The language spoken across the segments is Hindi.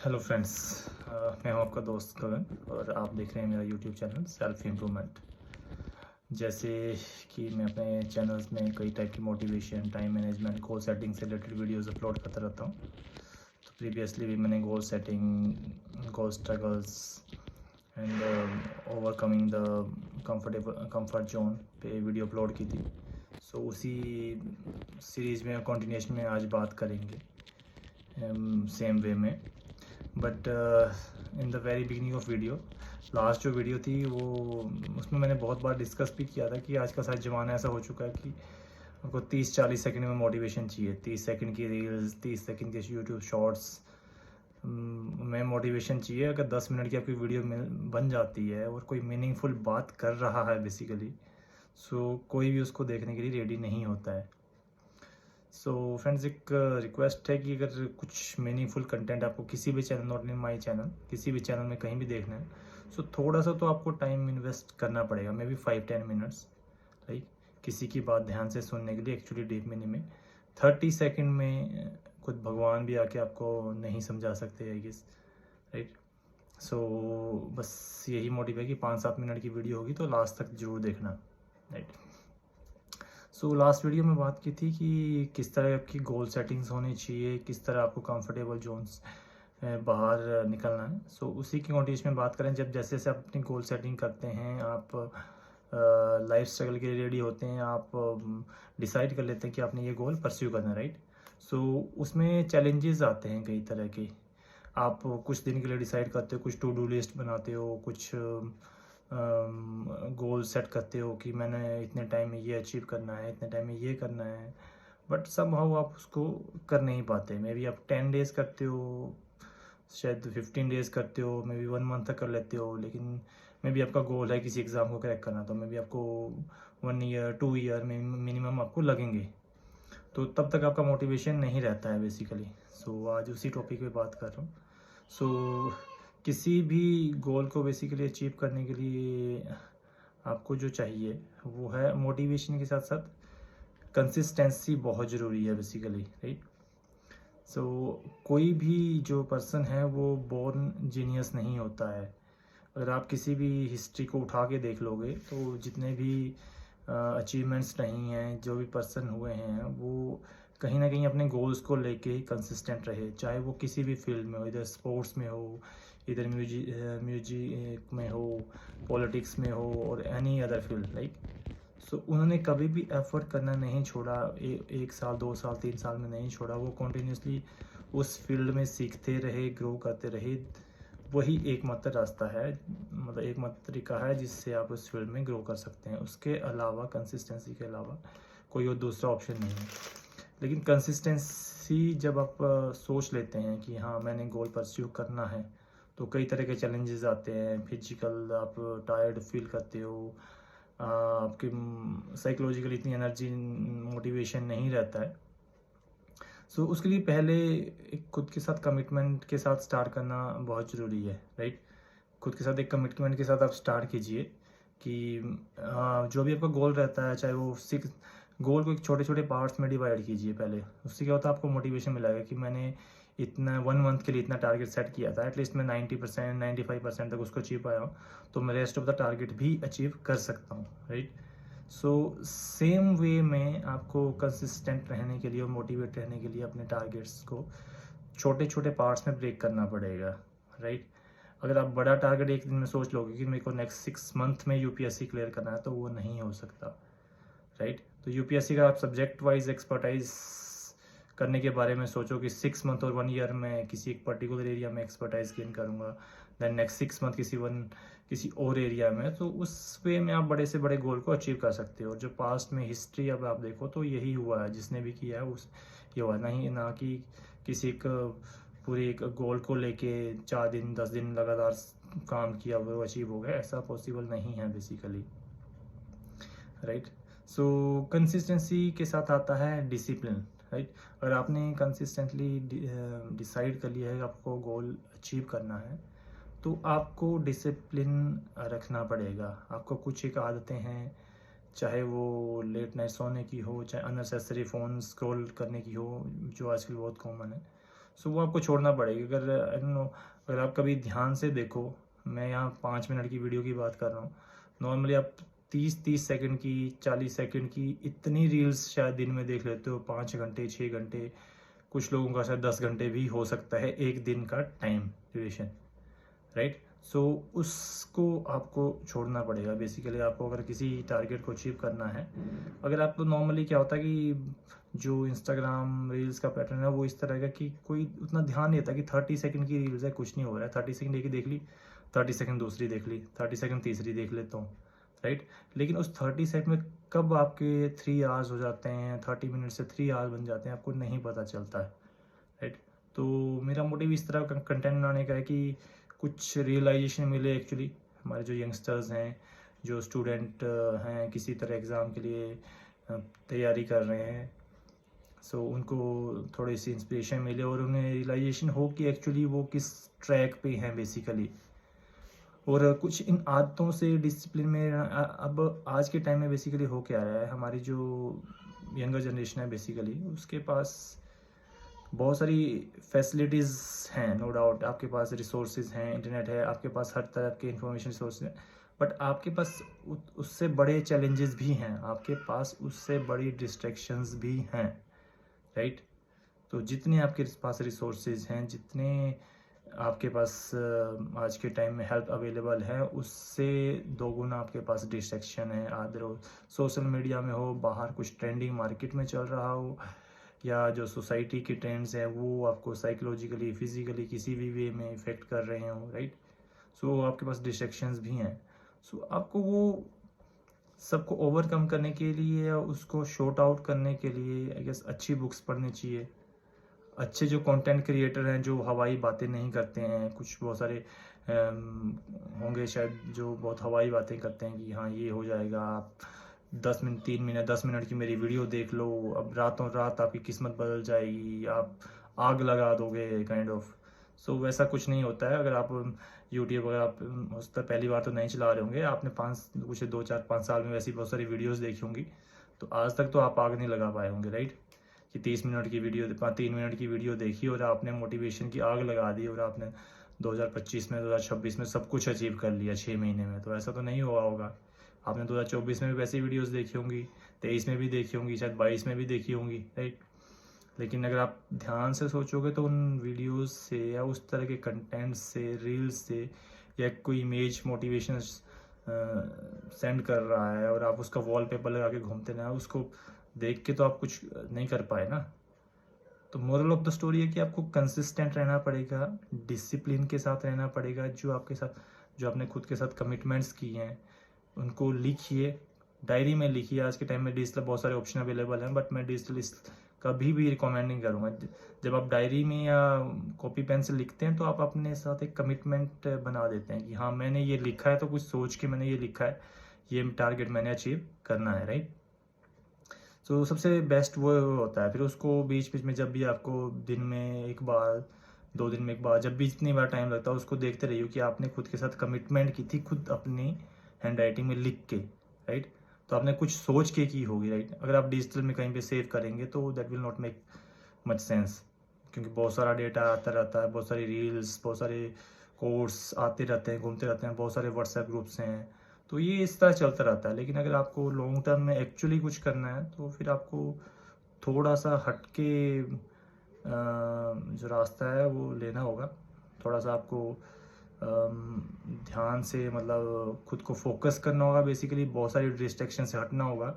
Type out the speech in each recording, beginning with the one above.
हेलो फ्रेंड्स, मैं हूं आपका दोस्त गगन और आप देख रहे हैं मेरा यूट्यूब चैनल सेल्फ इम्प्रूवमेंट। जैसे कि मैं अपने चैनल्स में कई टाइप की motivation, time management, goal setting से रिलेटेड वीडियोस अपलोड करता रहता हूं। तो प्रीवियसली भी मैंने goal setting, goal struggles and overcoming the comfort zone पे वीडियो अपलोड की थी। सो उसी सीरीज़ में कंटिन्यूशन में आज बात करेंगे सेम वे में। But in the very beginning of video, last जो वीडियो थी वो उसमें मैंने बहुत बार डिस्कस भी किया था कि आज का सारा ज़माना ऐसा हो चुका है कि आपको 30-40 सेकंड में मोटिवेशन चाहिए। 30 सेकंड की रील्स, 30 सेकंड के यूट्यूब शॉर्ट्स में मोटिवेशन चाहिए। अगर 10 मिनट की आपकी वीडियो बन जाती है और कोई मीनिंगफुल बात कर रहा है बेसिकली, सो कोई भी उसको देखने के लिए रेडी नहीं होता है। सो फ्रेंड्स, एक रिक्वेस्ट है कि अगर कुछ मीनिंगफुल कंटेंट आपको किसी भी channel, not in my channel, किसी भी चैनल में कहीं भी देखना है, सो थोड़ा सा तो आपको टाइम इन्वेस्ट करना पड़ेगा, मे बी 5-10 मिनट्स, राइट। किसी की बात ध्यान से सुनने के लिए एक्चुअली डीप मीनिंग में 30 सेकेंड में खुद भगवान भी आके आपको नहीं समझा सकते, आई गेस, राइट। सो बस यही मोटिव है कि 5-7 मिनट की वीडियो होगी तो लास्ट तक जरूर देखना, राइट। सो लास्ट वीडियो में बात की थी कि किस तरह की गोल सेटिंग्स होनी चाहिए, किस तरह आपको कंफर्टेबल जोन्स बाहर निकलना है। सो उसी की कंटिन्यूशन में बात करें। जब जैसे जैसे आप अपनी गोल सेटिंग करते हैं, आप लाइफ स्ट्रगल के लिए रेडी होते हैं, आप डिसाइड कर लेते हैं कि आपने ये गोल परस्यू करना है, राइट। सो उसमें चैलेंजेस आते हैं कई तरह के। आप कुछ दिन के लिए डिसाइड करते हो, कुछ टू डू लिस्ट बनाते हो, कुछ गोल सेट करते हो कि मैंने इतने टाइम में ये अचीव करना है, इतने टाइम में ये करना है, बट समहाउ आप उसको कर नहीं पाते। मे बी आप 10 डेज करते हो, शायद 15 डेज करते हो, मे बी 1 मंथ तक कर लेते हो, लेकिन मे बी आपका गोल है किसी एग्ज़ाम को क्रैक करना, तो मे बी आपको 1 ईयर 2 ईयर में मिनिमम आपको लगेंगे। तो तब तक आपका मोटिवेशन नहीं रहता है बेसिकली। सो आज उसी टॉपिक पे बात कर रहा हूँ। सो किसी भी गोल को बेसिकली अचीव करने के लिए आपको जो चाहिए वो है मोटिवेशन के साथ साथ कंसिस्टेंसी, बहुत ज़रूरी है बेसिकली, राइट। सो कोई भी जो पर्सन है वो बोर्न जीनियस नहीं होता है। अगर आप किसी भी हिस्ट्री को उठा के देख लोगे तो जितने भी अचीवमेंट्स नहीं हैं, जो भी पर्सन हुए हैं, वो कहीं ना कहीं अपने गोल्स को लेके ही कंसिस्टेंट रहे, चाहे वो किसी भी फील्ड में हो, इधर स्पोर्ट्स में हो, इधर म्यूजिक में हो, पॉलिटिक्स में हो, और एनी अदर फील्ड, लाइक। सो उन्होंने कभी भी एफर्ट करना नहीं छोड़ा। 1 साल 2 साल 3 साल में नहीं छोड़ा, वो कॉन्टीन्यूसली उस फील्ड में सीखते रहे, ग्रो करते रहे। वही एकमात्र रास्ता है, मतलब एकमात्र तरीका है जिससे आप उस फील्ड में ग्रो कर सकते हैं। उसके अलावा, कंसिस्टेंसी के अलावा कोई और दूसरा ऑप्शन नहीं है। लेकिन कंसिस्टेंसी जब आप सोच लेते हैं कि हाँ मैंने गोल परस्यू करना है, तो कई तरह के चैलेंजेस आते हैं। फिजिकल, आप टायर्ड फील करते हो, आपकी साइकोलॉजिकल इतनी एनर्जी, मोटिवेशन नहीं रहता है। सो उसके लिए पहले एक खुद के साथ कमिटमेंट के साथ स्टार्ट करना बहुत ज़रूरी है, राइट। खुद के साथ एक कमिटमेंट के साथ आप स्टार्ट कीजिए कि जो भी आपका गोल रहता है, चाहे वो 6 गोल को एक छोटे छोटे पार्ट्स में डिवाइड कीजिए पहले। उससे क्या होता है, आपको मोटिवेशन मिलेगा कि मैंने इतना 1 मंथ के लिए इतना टारगेट सेट किया था, एटलीस्ट मैं 90% 95% तक उसको अचीव पाया हूँ, तो मैं रेस्ट ऑफ द टारगेट भी अचीव कर सकता हूँ, राइट। सो सेम वे में आपको कंसिस्टेंट रहने के लिए और मोटिवेट रहने के लिए अपने टारगेट्स को छोटे छोटे पार्ट्स में ब्रेक करना पड़ेगा, राइट। अगर आप बड़ा टारगेट एक दिन में सोच लोगे कि मेरे को नेक्स्ट 6 मंथ में यूपीएससी क्लियर करना है, तो वो नहीं हो सकता, राइट। तो यूपीएससी का आप सब्जेक्ट वाइज एक्सपर्टाइज करने के बारे में सोचो कि 6 मंथ और 1 ईयर में किसी एक पर्टिकुलर एरिया में एक्सपर्टाइज गेन करूँगा, देन नेक्स्ट 6 मंथ किसी और एरिया में, तो उस वे में आप बड़े से बड़े गोल को अचीव कर सकते हो। जो पास्ट में हिस्ट्री अब आप देखो तो यही हुआ है, जिसने भी किया है उस ये हुआ, नहीं ना कि किसी एक पूरी एक गोल को लेके 4 दिन 10 दिन लगातार काम किया वो अचीव हो गया, ऐसा पॉसिबल नहीं है बेसिकली, राइट। सो कंसिस्टेंसी के साथ आता है डिसिप्लिन, राइट। अगर आपने कंसिस्टेंटली डिसाइड कर लिया है कि आपको गोल अचीव करना है, तो आपको डिसिप्लिन रखना पड़ेगा। आपको कुछ एक आदतें हैं, चाहे वो लेट नाइट सोने की हो, चाहे अननेसेसरी फ़ोन स्क्रॉल करने की हो, जो आजकल बहुत कॉमन है। सो वो आपको छोड़ना पड़ेगा। अगर आई डोंट नो, अगर आप कभी ध्यान से देखो, मैं यहाँ 5 मिनट की वीडियो की बात कर रहा हूँ, नॉर्मली आप 30-30 सेकंड की, 40 सेकंड की इतनी रील्स शायद दिन में देख लेते हो, 5 घंटे 6 घंटे, कुछ लोगों का शायद 10 घंटे भी हो सकता है एक दिन का टाइम ड्यूरेशन, राइट। सो उसको आपको छोड़ना पड़ेगा बेसिकली। आपको अगर किसी टारगेट को अचीव करना है, अगर आप, तो नॉर्मली क्या होता है कि जो इंस्टाग्राम रील्स का पैटर्न है वो इस तरह का कि कोई उतना ध्यान नहीं देता कि 30 सेकंड की रील्स है, कुछ नहीं हो रहा है, 30 सेकंड एक ही देख ली, 30 सेकंड दूसरी देख ली, 30 सेकंड तीसरी देख लेता हूँ, राइट। लेकिन उस 30 सेकंड में कब आपके 3 आवर्स हो जाते हैं, 30 मिनट से 3 आवर्स बन जाते हैं, आपको नहीं पता चलता है, राइट। तो मेरा मोटिव इस तरह का कंटेंट बनाने का है कि कुछ रियलाइजेशन मिले एक्चुअली हमारे जो यंगस्टर्स हैं, जो स्टूडेंट हैं, किसी तरह एग्ज़ाम के लिए तैयारी कर रहे हैं। सो उनको थोड़ी सी इंस्पिरेशन मिले और उन्हें रियलाइजेशन हो कि एक्चुअली वो किस ट्रैक पे हैं बेसिकली। और कुछ इन आदतों से डिसिप्लिन में अब आज के टाइम में बेसिकली हो क्या रहा है, हमारी जो यंगर जनरेशन है बेसिकली उसके पास बहुत सारी फैसिलिटीज़ हैं, नो डाउट। आपके पास रिसोर्सेज हैं, इंटरनेट है, आपके पास हर तरह के इंफॉर्मेशन रिसोर्स हैं, बट आपके पास उससे बड़े चैलेंजेस भी हैं, आपके पास उससे बड़ी डिस्ट्रैक्शंस भी हैं, राइट। तो जितने आपके पास रिसोर्सेज हैं, जितने आपके पास आज के टाइम में हेल्प अवेलेबल है, उससे दोगुना आपके पास डिस्ट्रैक्शन है। आदर सोशल मीडिया में हो, बाहर कुछ ट्रेंडिंग मार्केट में चल रहा हो, या जो सोसाइटी के ट्रेंड्स हैं वो आपको साइकोलॉजिकली फिजिकली किसी भी वे में इफ़ेक्ट कर रहे हो, राइट। सो आपके पास डिस्ट्रैक्शंस भी हैं। सो आपको वो सबको ओवरकम करने के लिए या उसको शॉर्ट आउट करने के लिए आई गेस अच्छी बुक्स पढ़नी चाहिए। अच्छे जो कंटेंट क्रिएटर हैं जो हवाई बातें नहीं करते हैं, कुछ बहुत सारे होंगे शायद जो बहुत हवाई बातें करते हैं कि हाँ ये हो जाएगा, आप 10 मिनट 3 मिनट 10 मिनट की मेरी वीडियो देख लो, अब रातों रात आपकी किस्मत बदल जाएगी, आप आग लगा दोगे काइंड ऑफ। सो वैसा कुछ नहीं होता है। अगर आप यूट्यूब, अगर आप हो सकता है पहली बार तो नहीं चला रहे होंगे, आपने 2 4 5 साल में वैसी बहुत सारी वीडियोज़ देखी होंगी, तो आज तक तो आप आग नहीं लगा पाए होंगे, राइट। कि 30 मिनट की वीडियो, 3 मिनट की वीडियो देखी और आपने मोटिवेशन की आग लगा दी और आपने 2025 में 2026 में सब कुछ अचीव कर लिया 6 महीने में, तो ऐसा तो नहीं हुआ होगा। आपने 2024 में भी वैसी वीडियोस देखी होंगी, 23 में भी देखी होंगी, शायद 22 में भी देखी होंगी, राइट। लेकिन अगर आप ध्यान से सोचोगे तो उन वीडियोस से या उस तरह के कंटेंट से, रील्स से, या कोई इमेज मोटिवेशन सेंड कर रहा है और आप उसका वॉलपेपर लगा के घूमते ना, उसको देख के तो आप कुछ नहीं कर पाए ना। तो मोरल ऑफ द स्टोरी है कि आपको कंसिस्टेंट रहना पड़ेगा, डिसिप्लिन के साथ रहना पड़ेगा। जो आपके साथ, जो आपने खुद के साथ कमिटमेंट्स की हैं उनको लिखिए, डायरी में लिखिए। आज के टाइम में डिजिटल बहुत सारे ऑप्शन अवेलेबल हैं, बट मैं डिजिटल कभी भी रिकमेंड नहीं करूँगा। जब आप डायरी में या कॉपी पेन से लिखते हैं तो आप अपने साथ एक कमिटमेंट बना देते हैं कि हाँ मैंने ये लिखा है, तो कुछ सोच के मैंने ये लिखा है, ये टारगेट मैंने अचीव करना है, राइट। तो सबसे बेस्ट वो होता है। फिर उसको बीच बीच में जब भी आपको दिन में एक बार, 2 दिन में एक बार, जब भी जितनी बार टाइम लगता है उसको देखते रहिए कि आपने खुद के साथ कमिटमेंट की थी, खुद अपनी हैंड राइटिंग में लिख के, राइट। तो आपने कुछ सोच के की होगी, राइट। अगर आप डिजिटल में कहीं पे सेव करेंगे तो that will not make much sense, क्योंकि बहुत सारा डेटा आता रहता है, बहुत सारी रील्स, बहुत सारे कोर्स आते रहते हैं, घूमते रहते हैं, बहुत सारे व्हाट्सएप ग्रुप्स हैं, तो ये इस तरह चलता रहता है। लेकिन अगर आपको लॉन्ग टर्म में एक्चुअली कुछ करना है तो फिर आपको थोड़ा सा हटके जो रास्ता है वो लेना होगा। थोड़ा सा आपको ध्यान से, मतलब खुद को फोकस करना होगा बेसिकली, बहुत सारी डिस्ट्रैक्शन से हटना होगा।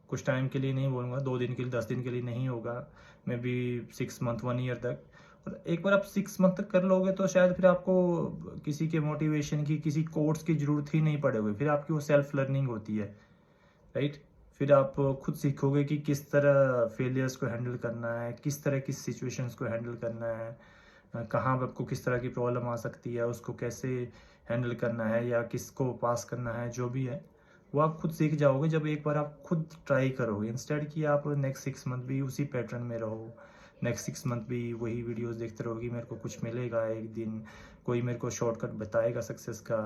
कुछ टाइम के लिए नहीं बोलूँगा, 2 दिन के लिए, 10 दिन के लिए नहीं होगा, मे बी 6 मंथ 1 ईयर तक। और एक बार आप 6 मंथ तक कर लोगे तो शायद फिर आपको किसी के मोटिवेशन की, किसी कोर्स की ज़रूरत ही नहीं पड़ेगी। फिर आपकी वो सेल्फ लर्निंग होती है, राइट। फिर आप खुद सीखोगे कि किस तरह फेलियर्स को हैंडल करना है, किस तरह की सिचुएशंस को हैंडल करना है, कहाँ पे आपको किस तरह की प्रॉब्लम आ सकती है, उसको कैसे हैंडल करना है, या किसको पास करना है, जो भी है वो आप खुद सीख जाओगे जब एक बार आप खुद ट्राई करोगे। इंस्टेड कि आप नेक्स्ट 6 मंथ भी उसी पैटर्न में रहो, नेक्स्ट 6 मंथ भी वही वीडियोस देखते रहोगे, मेरे को कुछ मिलेगा एक दिन, कोई मेरे को शॉर्टकट बताएगा सक्सेस का,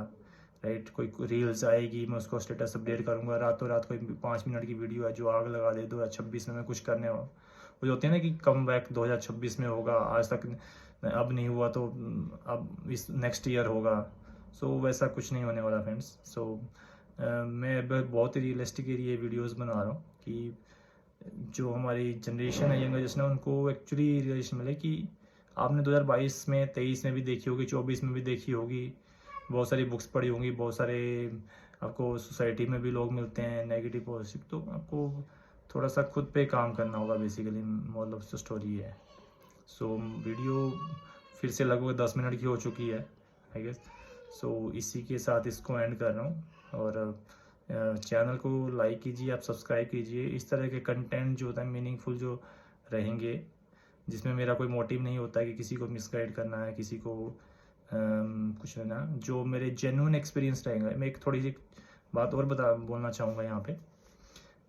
राइट। कोई रील्स आएगी, मैं उसको स्टेटस अपडेट करूँगा, रातों रात कोई 5 मिनट की वीडियो है जो आग लगा दे 2026 में मैं कुछ करने वो जो होती है ना कि कम बैक 2026 में होगा, आज तक अब नहीं हुआ तो अब इस नेक्स्ट ईयर होगा। सो वैसा कुछ नहीं होने वाला फ्रेंड्स। सो मैं बहुत ही रियलिस्टिक ये वीडियोस बना रहा हूँ कि जो हमारी जनरेशन है, यंगर जनरेशन है, उनको एक्चुअली रियलाइजेशन मिले कि आपने 2022 में 23 में भी देखी होगी, 24 में भी देखी होगी, बहुत सारी बुक्स पढ़ी होंगी, बहुत सारे आपको सोसाइटी में भी लोग मिलते हैं नेगेटिव पॉजिटिव, तो आपको थोड़ा सा खुद पे काम करना होगा। Basically moral of the story है। सो वीडियो फिर से लगभग 10 मिनट की हो चुकी है आई गेस। सो इसी के साथ इसको एंड कर रहा हूँ, और चैनल को लाइक कीजिए, आप सब्सक्राइब कीजिए। इस तरह के कंटेंट जो होता है मीनिंगफुल जो रहेंगे, जिसमें मेरा कोई मोटिव नहीं होता है कि किसी को मिसगाइड करना है, किसी को कुछ ना, जो मेरे जेन्युइन एक्सपीरियंस रहेगा। मैं एक थोड़ी सी बात और बोलना चाहूँगा यहाँ पे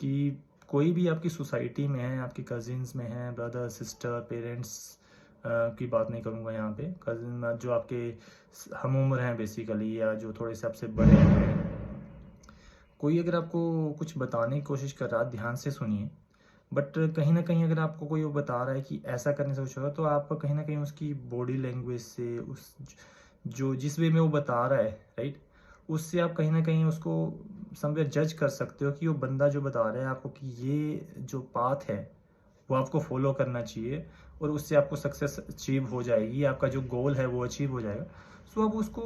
कि कोई भी आपकी सोसाइटी में है, आपके कजिन्स में है, ब्रदर सिस्टर पेरेंट्स की बात नहीं करूँगा यहाँ पे, कजिन जो आपके हम उम्र हैं बेसिकली, या जो थोड़े से आपसे बड़े हैं, कोई अगर आपको कुछ बताने की कोशिश कर रहा है, ध्यान से सुनिए। बट कहीं ना कहीं अगर आपको कोई वो बता रहा है कि ऐसा करने से कुछ होगा, तो आप कहीं ना कहीं उसकी बॉडी लैंग्वेज से, उस जो जिस वे में वो बता रहा है, राइट, उससे आप कहीं ना कहीं उसको समवेयर जज कर सकते हो कि वो बंदा जो बता रहा है आपको कि ये जो पाथ है वो आपको फॉलो करना चाहिए, और उससे आपको सक्सेस अचीव हो जाएगी, आपका जो गोल है वो अचीव हो जाएगा। सो आप उसको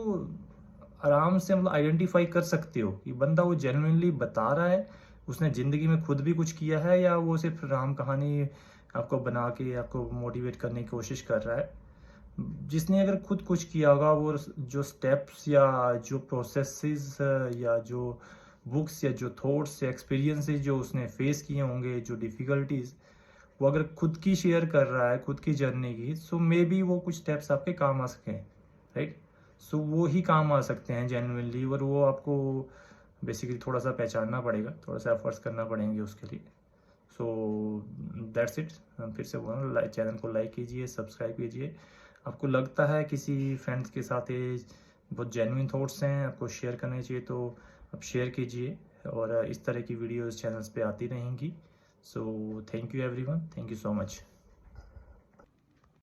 आराम से मतलब आइडेंटिफाई कर सकते हो कि बंदा वो जेन्युइनली बता रहा है, उसने ज़िंदगी में खुद भी कुछ किया है, या वो सिर्फ राम कहानी आपको बना के आपको मोटिवेट करने की कोशिश कर रहा है। जिसने अगर खुद कुछ किया होगा, वो जो स्टेप्स या जो प्रोसेसेस या जो बुक्स या जो थॉट्स या एक्सपीरियंसेस जो उसने फेस किए होंगे, जो डिफ़िकल्टीज़, वो अगर खुद की शेयर कर रहा है, खुद की जर्नी की, सो मे बी वो कुछ स्टेप्स आपके काम आ सकें, राइट। सो वो ही काम आ सकते हैं जेन्युइनली, और वो आपको बेसिकली थोड़ा सा पहचानना पड़ेगा, थोड़ा सा एफर्ट्स करना पड़ेंगे उसके लिए। So that's it. फिर से बोल रहा हूँ, चैनल को लाइक कीजिए, सब्सक्राइब कीजिए। आपको लगता है किसी फ्रेंड्स के साथ ये बहुत जेन्युइन थॉट्स हैं, आपको शेयर करने चाहिए, तो आप शेयर कीजिए, और इस तरह की वीडियोस चैनल्स पे आती रहेंगी। So thank you everyone, thank you so much.